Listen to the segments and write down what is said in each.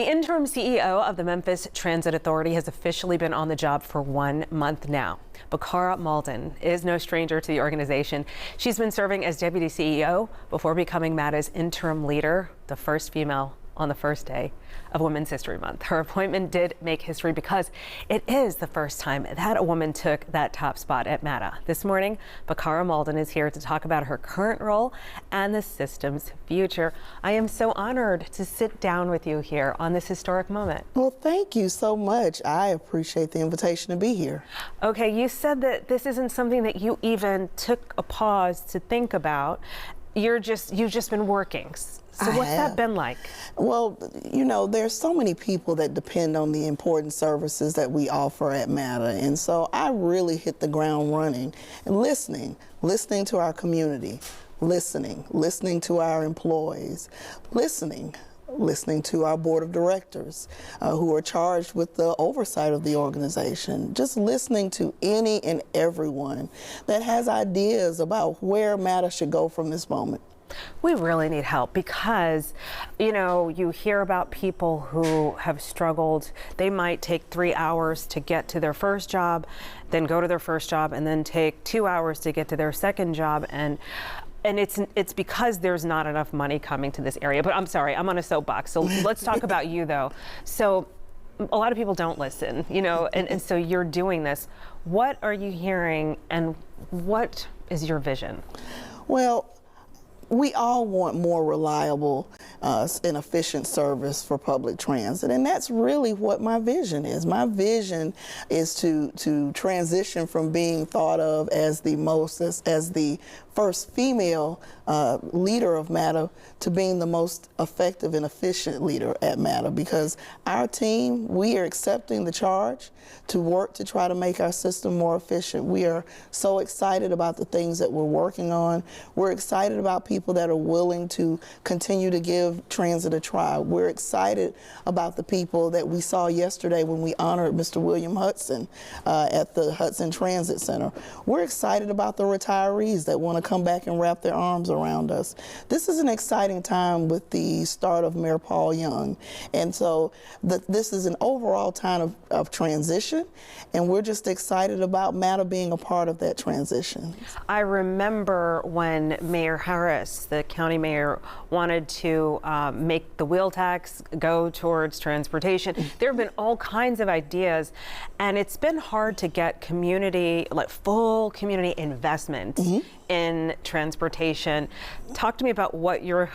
The interim CEO of the Memphis Transit Authority has officially been on the job for 1 month now. Bakara Malden is no stranger to the organization. She's been serving as deputy CEO before becoming MATA's interim leader, the first female on the first day of Women's History Month. Her appointment did make history because it is the first time that a woman took that top spot at MATA. This morning, Bakara Malden is here to talk about her current role and the system's future. I am so honored to sit down with you here on this historic moment. Well, thank you so much. I appreciate the invitation to be here. Okay, you said that this isn't something that you even took a pause to think about. You've just been working. So what's that been like? Well, you know, there's so many people that depend on the important services that we offer at MATA. And so I really hit the ground running and listening to our community, listening to our employees, listening to our board of directors who are charged with the oversight of the organization, just listening to any and everyone that has ideas about where MATA should go from this moment. We really need help because, you know, you hear about people who have struggled. They might take 3 hours to get to their first job, then go to their first job, and then take 2 hours to get to their second job. And it's because there's not enough money coming to this area. But I'm sorry, I'm on a soapbox. So let's talk about you, though. So a lot of people don't listen, you know, and so you're doing this. What are you hearing, and what is your vision? Well, we all want more reliable and efficient service for public transit, and that's really what my vision is. My vision is to transition from being thought of as the first female leader of MATA to being the most effective and efficient leader at MATA, because our team, we are accepting the charge to work to try to make our system more efficient. We are so excited about the things that we're working on. We're excited about people that are willing to continue to give transit a try. We're excited about the people that we saw yesterday when we honored Mr. William Hudson at the Hudson Transit Center. We're excited about the retirees that want to come back and wrap their arms around us. This is an exciting time with the start of Mayor Paul Young. And so this is an overall time of transition, and we're just excited about MATA being a part of that transition. I remember when Mayor Harris, the county mayor, wanted to make the wheel tax go towards transportation. There have been all kinds of ideas, and it's been hard to get community, like full community investment in transportation. Talk to me about what you're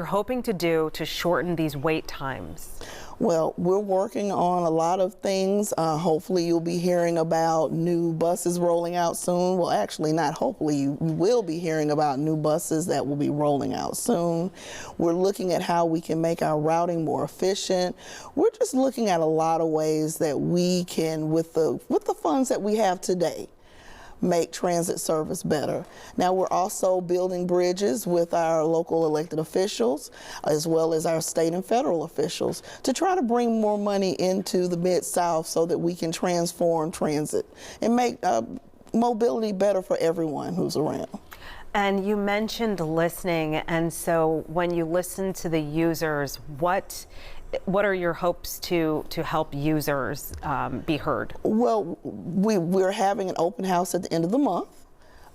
hoping to do to shorten these wait times. Well, we're working on a lot of things. Hopefully you'll be hearing about new buses rolling out soon. Well, actually not hopefully, you will be hearing about new buses that will be rolling out soon. We're looking at how we can make our routing more efficient. We're just looking at a lot of ways that we can, with the funds that we have today, make transit service better. Now, we're also building bridges with our local elected officials as well as our state and federal officials to try to bring more money into the Mid-South so that we can transform transit and make mobility better for everyone who's around. And you mentioned listening, and so when you listen to the users, what are your hopes to help users be heard? Well, we're having an open house at the end of the month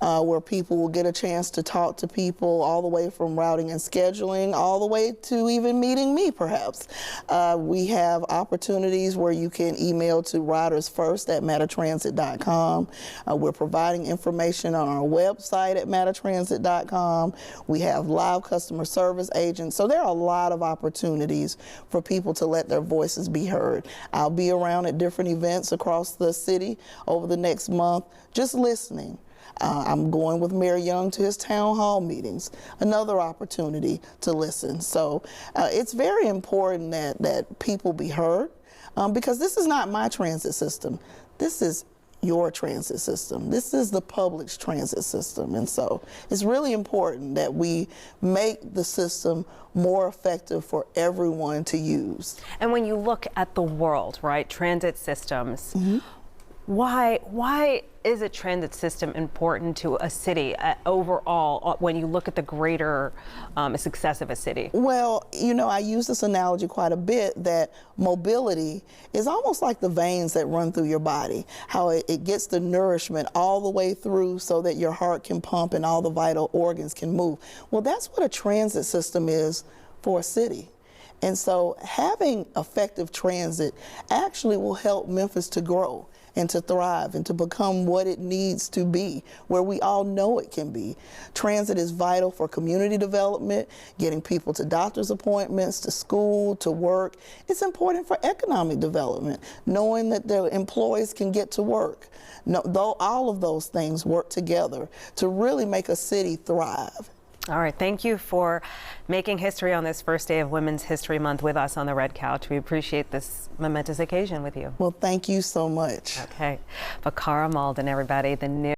where people will get a chance to talk to people all the way from routing and scheduling all the way to even meeting me, perhaps. We have opportunities where you can email to ridersfirst@matatransit.com. We're providing information on our website at matatransit.com. We have live customer service agents. So there are a lot of opportunities for people to let their voices be heard. I'll be around at different events across the city over the next month, just listening. I'm going with Mayor Young to his town hall meetings, another opportunity to listen. So it's very important that people be heard because this is not my transit system. This is your transit system. This is the public's transit system. And so it's really important that we make the system more effective for everyone to use. And when you look at the world, right, transit systems, Why is a transit system important to a city overall when you look at the greater success of a city? Well, you know, I use this analogy quite a bit that mobility is almost like the veins that run through your body, how it gets the nourishment all the way through so that your heart can pump and all the vital organs can move. Well, that's what a transit system is for a city. And so having effective transit actually will help Memphis to grow and to thrive and to become what it needs to be, where we all know it can be. Transit is vital for community development, getting people to doctor's appointments, to school, to work. It's important for economic development, knowing that their employees can get to work. Though all of those things work together to really make a city thrive. All right, thank you for making history on this first day of Women's History Month with us on the Red Couch. We appreciate this momentous occasion with you. Well, thank you so much. Okay, Vakara Malden, everybody, the new